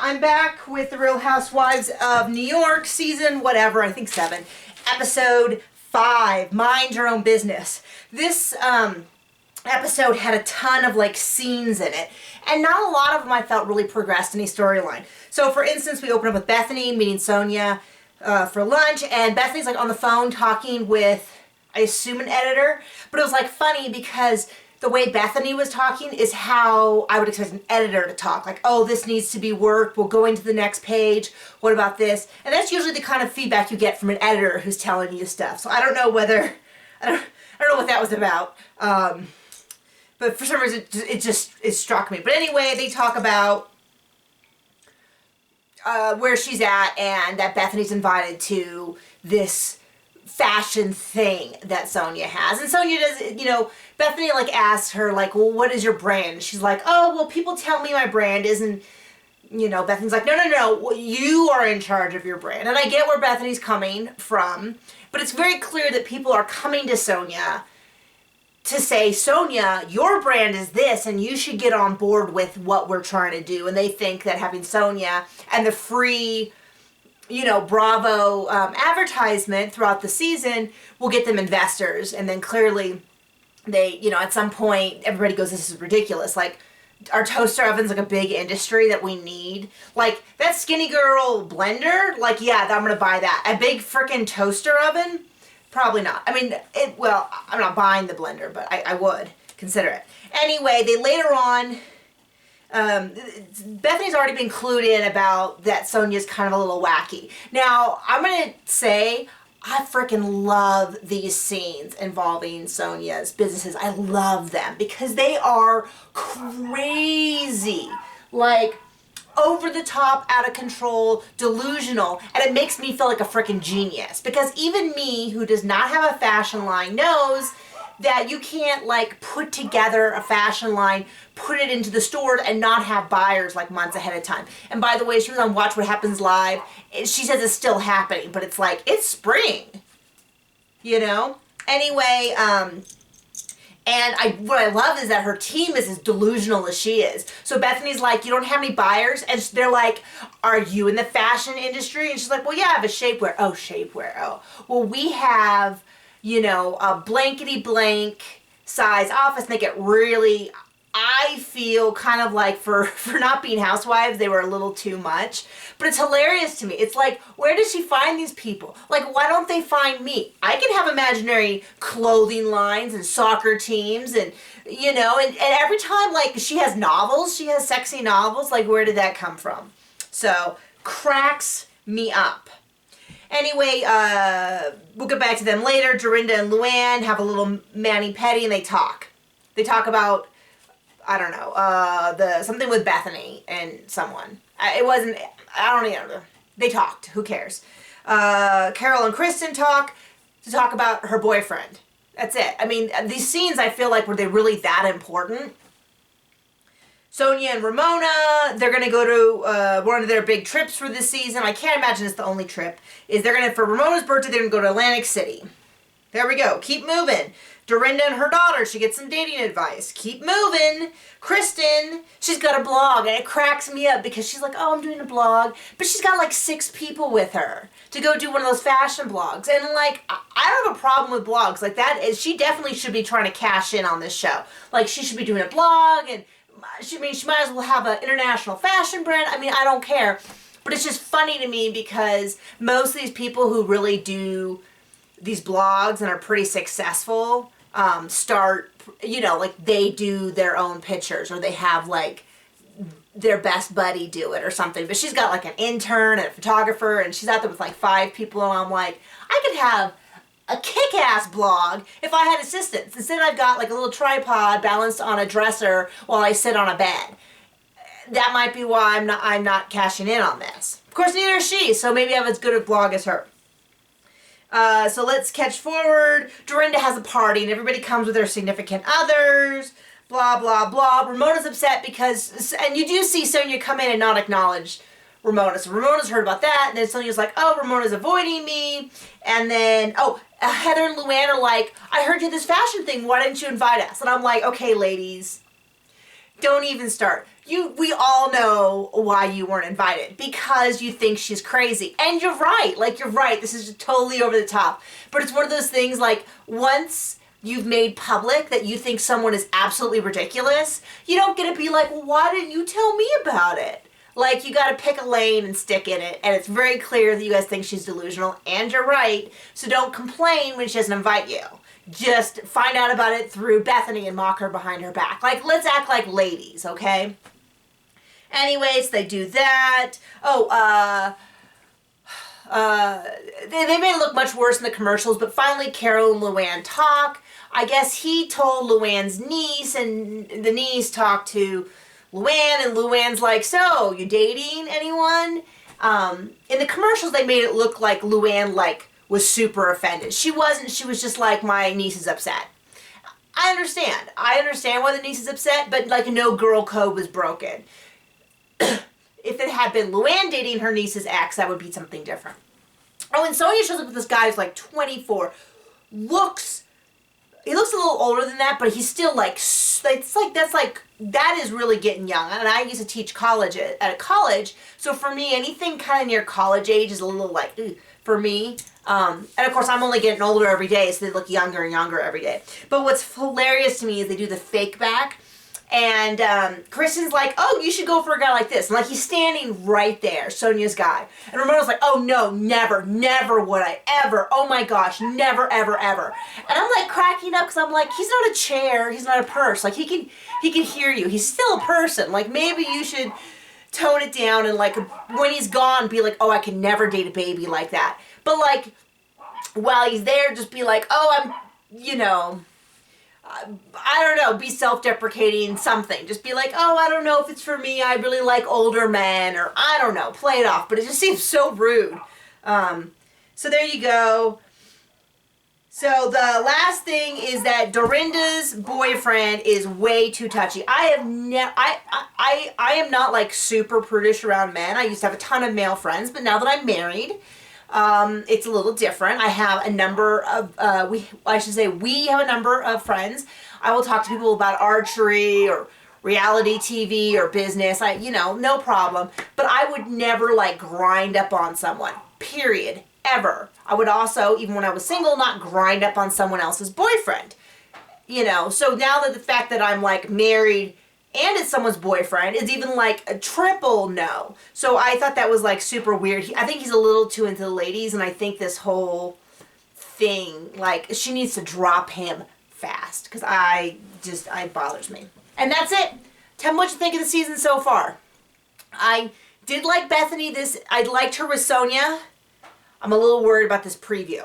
I'm back with the Real Housewives of New York, season whatever, I think 7, episode 5, Mind Your Own Business. This episode had a ton of like scenes in it, and not a lot of them I felt really progressed any storyline. So for instance, we open up with Bethany meeting Sonia for lunch, and Bethany's like on the phone talking with, I assume, an editor, but it was like funny because the way Bethany was talking is how I would expect an editor to talk. Like, oh, this needs to be worked. We'll go into the next page. What about this? And that's usually the kind of feedback you get from an editor who's telling you stuff. So I don't know whether, I don't know what that was about. But for some reason, it struck me. But anyway, they talk about where she's at and that Bethany's invited to this fashion thing that Sonia has. And Sonia does, you know, Bethany like asks her like, well, what is your brand? She's like, oh, well, people tell me my brand isn't, you know, Bethany's like, no, well, you are in charge of your brand. And I get where Bethany's coming from, but it's very clear that people are coming to Sonia to say, Sonia, your brand is this, and you should get on board with what we're trying to do. And they think that having Sonia and the free, you know, Bravo advertisement throughout the season will get them investors. And then clearly they, you know, at some point everybody goes, this is ridiculous. Like, our toaster oven's like a big industry that we need. Like, that Skinny Girl blender, like, yeah, I'm gonna buy that. A big freaking toaster oven? Probably not. I mean, well, I'm not buying the blender, but I would consider it. Anyway, they later on, Bethany's already been clued in about that Sonia's kind of a little wacky. Now, I'm going to say I freaking love these scenes involving Sonia's businesses. I love them because they are crazy. Like, over the top, out of control, delusional, and it makes me feel like a freaking genius. Because even me, who does not have a fashion line, knows that you can't like put together a fashion line, put it into the stores, and not have buyers like months ahead of time. And by the way, she was on Watch What Happens Live. She says it's still happening, but it's like, it's spring, you know? Anyway, and what I love is that her team is as delusional as she is. So Bethany's like, you don't have any buyers? And they're like, are you in the fashion industry? And she's like, well, yeah, I have a shapewear. Oh, shapewear. Oh, well, we have, you know, a blankety blank size office. And they get really, I feel kind of like for not being housewives, they were a little too much. But it's hilarious to me. It's like, where does she find these people? Like, why don't they find me? I can have imaginary clothing lines and soccer teams and, you know, and every time, like, she has novels, she has sexy novels. Like, where did that come from? So, cracks me up. Anyway, we'll get back to them later. Dorinda and Luann have a little mani-pedi and they talk. They talk about, I don't know, something with Bethany and someone. It wasn't, I don't even know. They talked. Who cares? Carol and Kristen talk about her boyfriend. That's it. I mean, these scenes I feel like, were they really that important? Sonia and Ramona, they're going to go to one of their big trips for this season. I can't imagine it's the only trip. For Ramona's birthday, they're going to go to Atlantic City. There we go. Keep moving. Dorinda and her daughter, she gets some dating advice. Keep moving. Kristen, she's got a blog, and it cracks me up because she's like, oh, I'm doing a blog. But she's got like 6 people with her to go do one of those fashion blogs. And like, I don't have a problem with blogs. Like, she definitely should be trying to cash in on this show. Like, she should be doing a blog, and she might as well have an international fashion brand. I mean, I don't care. But it's just funny to me because most of these people who really do these blogs and are pretty successful start, you know, like they do their own pictures, or they have like their best buddy do it or something. But she's got like an intern and a photographer, and she's out there with like 5 people, and I'm like, I could have a kick-ass blog if I had assistants. Instead, I've got like a little tripod balanced on a dresser while I sit on a bed. That might be why I'm not cashing in on this. Of course, neither is she, so maybe I have as good a blog as her. So let's catch forward. Dorinda has a party and everybody comes with their significant others. Blah, blah, blah. Ramona's upset because, and you do see Sonia come in and not acknowledge Ramona. So Ramona's heard about that, and then Sonia's like, oh, Ramona's avoiding me. And then, Heather and Luann are like, I heard you had this fashion thing. Why didn't you invite us? And I'm like, okay, ladies, don't even start. we all know why you weren't invited, because you think she's crazy. And you're right. Like, you're right. This is just totally over the top. But it's one of those things, like, once you've made public that you think someone is absolutely ridiculous, you don't get to be like, well, why didn't you tell me about it? Like, you got to pick a lane and stick in it. And it's very clear that you guys think she's delusional. And you're right. So don't complain when she doesn't invite you. Just find out about it through Bethany and mock her behind her back. Like, let's act like ladies, okay? Anyways, they do that. They made it look much worse in the commercials, but finally Carol and Luann talk. I guess he told Luann's niece, and the niece talked to Luann, and Luann's like, so, you dating anyone? In the commercials, they made it look like Luann, like, was super offended. She wasn't. She was just like, my niece is upset. I understand. I understand why the niece is upset, but, like, no girl code was broken. If it had been Luann dating her niece's ex, that would be something different. Oh, and Sonia shows up with this guy who's like 24. He looks a little older than that, but he's still like, that is really getting young. And I used to teach college at a college, so for me, anything kind of near college age is a little like, ugh, for me. And of course, I'm only getting older every day, so they look younger and younger every day. But what's hilarious to me is they do the fake back. And Kristen's like, oh, you should go for a guy like this. And like, he's standing right there, Sonia's guy. And Ramona's like, oh no, never would I ever. Oh my gosh, never, ever, ever. And I'm like cracking up because I'm like, he's not a chair, he's not a purse. Like, he can hear you. He's still a person. Like, maybe you should tone it down and like, when he's gone, be like, oh, I can never date a baby like that. But like, while he's there, just be like, oh, I'm, you know, I don't know, be self-deprecating, something. Just be like, oh, I don't know if it's for me, I really like older men, or I don't know, play it off. But it just seems so rude. So there you go. So the last thing is that Dorinda's boyfriend is way too touchy. I am not like super prudish around men. I used to have a ton of male friends, but now that I'm married, it's a little different. I have a number of, we have a number of friends. I will talk to people about archery or reality TV or business. No problem. But I would never like grind up on someone, period, ever. I would also, even when I was single, not grind up on someone else's boyfriend. So now that the fact that I'm like married and it's someone's boyfriend, it's even like a triple no. So I thought that was like super weird. I think he's a little too into the ladies, and I think this whole thing, like, she needs to drop him fast, because it bothers me. And that's it. Tell me what you think of the season so far. I did like Bethany. I liked her with Sonia. I'm a little worried about this preview.